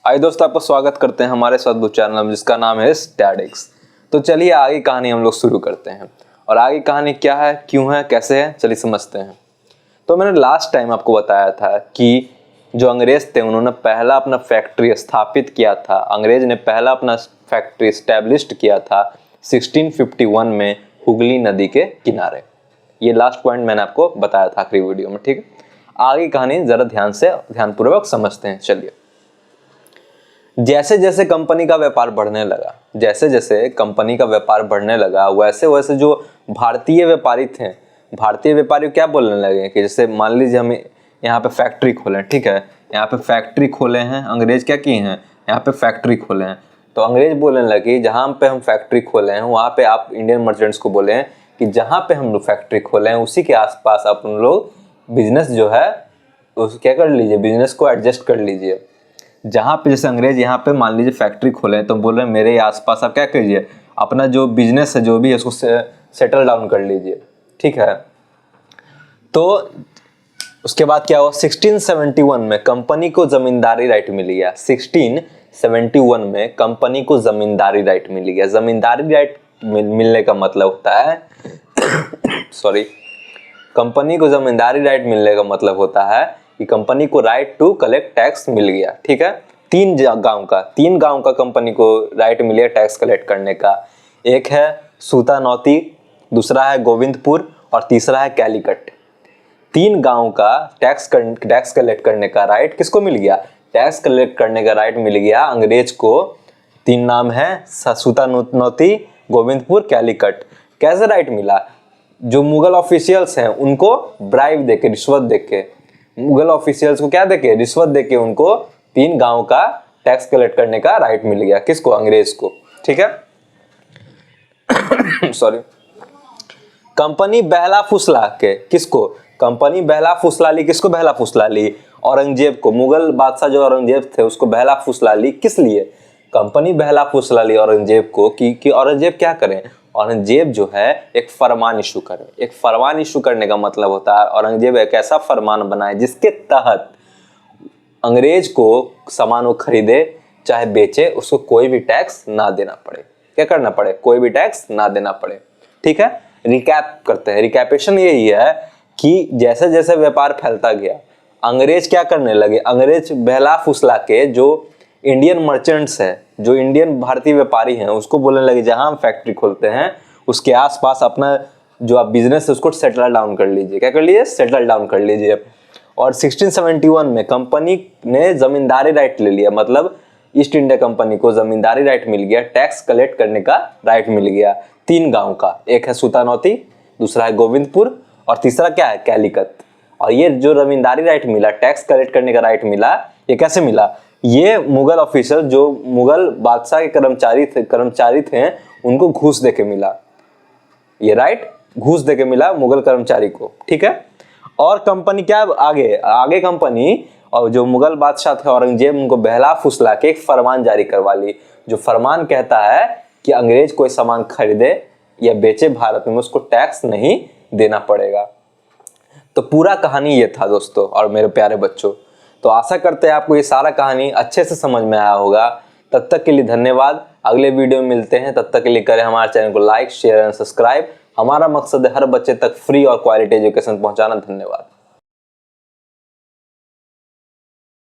आइए दोस्तों, आपका स्वागत करते हैं हमारे सद्बुद्ध चैनल में जिसका नाम है स्टैटिक्स। तो चलिए आगे कहानी हम लोग शुरू करते हैं। और आगे कहानी क्या है, क्यों है, कैसे है, चलिए समझते हैं। तो मैंने लास्ट टाइम आपको बताया था कि जो अंग्रेज थे उन्होंने पहला अपना फैक्ट्री स्थापित किया था। अंग्रेज ने पहला अपना फैक्ट्री स्टैब्लिश्ड किया था 1651 में हुगली नदी के किनारे। ये लास्ट पॉइंट मैंने आपको बताया था आखिरी वीडियो में, ठीक है। आगे कहानी जरा ध्यानपूर्वक समझते हैं। चलिए, जैसे जैसे कंपनी का व्यापार बढ़ने लगा वैसे वैसे जो भारतीय व्यापारी थे, भारतीय व्यापारी क्या बोलने लगे कि जैसे मान लीजिए हम यहाँ पे फैक्ट्री खोले, ठीक है, यहाँ पे फैक्ट्री खोले हैं। अंग्रेज क्या किए हैं, यहाँ पे फैक्ट्री खोले हैं। तो अंग्रेज बोलने लगे जहाँ पे हम फैक्ट्री खोले हैं वहाँ पे आप इंडियन मर्चेंट्स को बोले हैं कि जहाँ पे हम लोग फैक्ट्री खोले हैं उसी के आसपास आप लोग बिजनेस जो है उस क्या कर लीजिए, बिजनेस को एडजस्ट कर लीजिए। जहाँ पे जैसे अंग्रेज यहाँ पे मान लीजिए फैक्ट्री खोले तो बोल रहे हैं मेरे आसपास आप क्या कीजिए, अपना जो बिजनेस है जो भी है उसको सेटल डाउन कर लीजिए, ठीक है। तो उसके बाद क्या हुआ, 1671 में कंपनी को जमींदारी राइट मिल गया। 1671 में कंपनी को जमींदारी राइट मिल गया। जमींदारी राइट मिलने का मतलब होता है सॉरी, कंपनी को जमींदारी राइट मिलने का मतलब होता है कि कंपनी को राइट टू कलेक्ट टैक्स मिल गया, ठीक है। तीन गांव का कंपनी को राइट मिल गया टैक्स कलेक्ट करने का। एक है सूतानौती, दूसरा है गोविंदपुर और तीसरा है कैलीकट। तीन गांव का टैक्स कलेक्ट करने का राइट किसको मिल गया, टैक्स कलेक्ट करने का राइट मिल गया अंग्रेज को। तीन नाम है सूतानौती, गोविंदपुर, कैलीकट। कैसे राइट मिला, जो मुगल ऑफिशियल्स हैं उनको ब्राइब देके, रिश्वत देके, मुगल ऑफिशियल्स को क्या देके, रिश्वत देके उनको तीन गांव का टैक्स कलेक्ट करने का राइट मिल गया। किसको, अंग्रेज को, ठीक है। सॉरी, कंपनी बहला फुसला के किसको, कंपनी बहला फुसला ली, किसको बहला फुसला ली, औरंगजेब को। मुगल बादशाह जो औरंगजेब थे उसको बहला फुसला ली, किस लिए, कंपनी बहला फुसला ली औरंगजेब को कि औरंगजेब क्या करें, औरंगजेब जो है एक फरमान इशू करे। एक फरमान इशू करने का मतलब होता है औरंगजेब एक ऐसा फरमान बनाए जिसके तहत अंग्रेज को सामान वो खरीदे चाहे बेचे उसको कोई भी टैक्स ना देना पड़े। क्या करना पड़े, कोई भी टैक्स ना देना पड़े, ठीक है। रिकैप करते हैं। रिकैपेशन यही है कि जैसे जैसे व्यापार फैलता गया अंग्रेज क्या करने लगे, अंग्रेज बहला फुसला के जो इंडियन मर्चेंट्स है, जो इंडियन भारतीय व्यापारी हैं उसको बोलने लगे जहां हम फैक्ट्री खोलते हैं उसके आसपास अपना जो आप बिजनेस है उसको सेटल डाउन कर लीजिए। क्या कर लीजिए, सेटल डाउन कर लीजिए। और 1671 में कंपनी ने जमींदारी राइट ले लिया, मतलब ईस्ट इंडिया कंपनी को जमींदारी राइट मिल गया, टैक्स कलेक्ट करने का राइट मिल गया तीन गांव का। एक है सूतानौती, दूसरा है गोविंदपुर और तीसरा क्या है, कैलीकट। और ये जो जमींदारी राइट मिला, टैक्स कलेक्ट करने का राइट मिला, ये कैसे मिला, ये मुगल ऑफिसर जो मुगल बादशाह के कर्मचारी थे उनको घूस देके मिला। ये राइट घूस देके मिला मुगल कर्मचारी को, ठीक है। और कंपनी क्या आगे कंपनी और जो मुगल बादशाह थे औरंगजेब उनको बहला फुसला के एक फरमान जारी करवा ली। जो फरमान कहता है कि अंग्रेज कोई सामान खरीदे या बेचे भारत में उसको टैक्स नहीं देना पड़ेगा। तो पूरा कहानी ये था दोस्तों और मेरे प्यारे बच्चों। तो आशा करते हैं आपको ये सारा कहानी अच्छे से समझ में आया होगा। तब तक के लिए धन्यवाद। अगले वीडियो में मिलते हैं, तब तक के लिए करें हमारे चैनल को लाइक, शेयर एंड सब्सक्राइब। हमारा मकसद है हर बच्चे तक फ्री और क्वालिटी एजुकेशन पहुंचाना। धन्यवाद।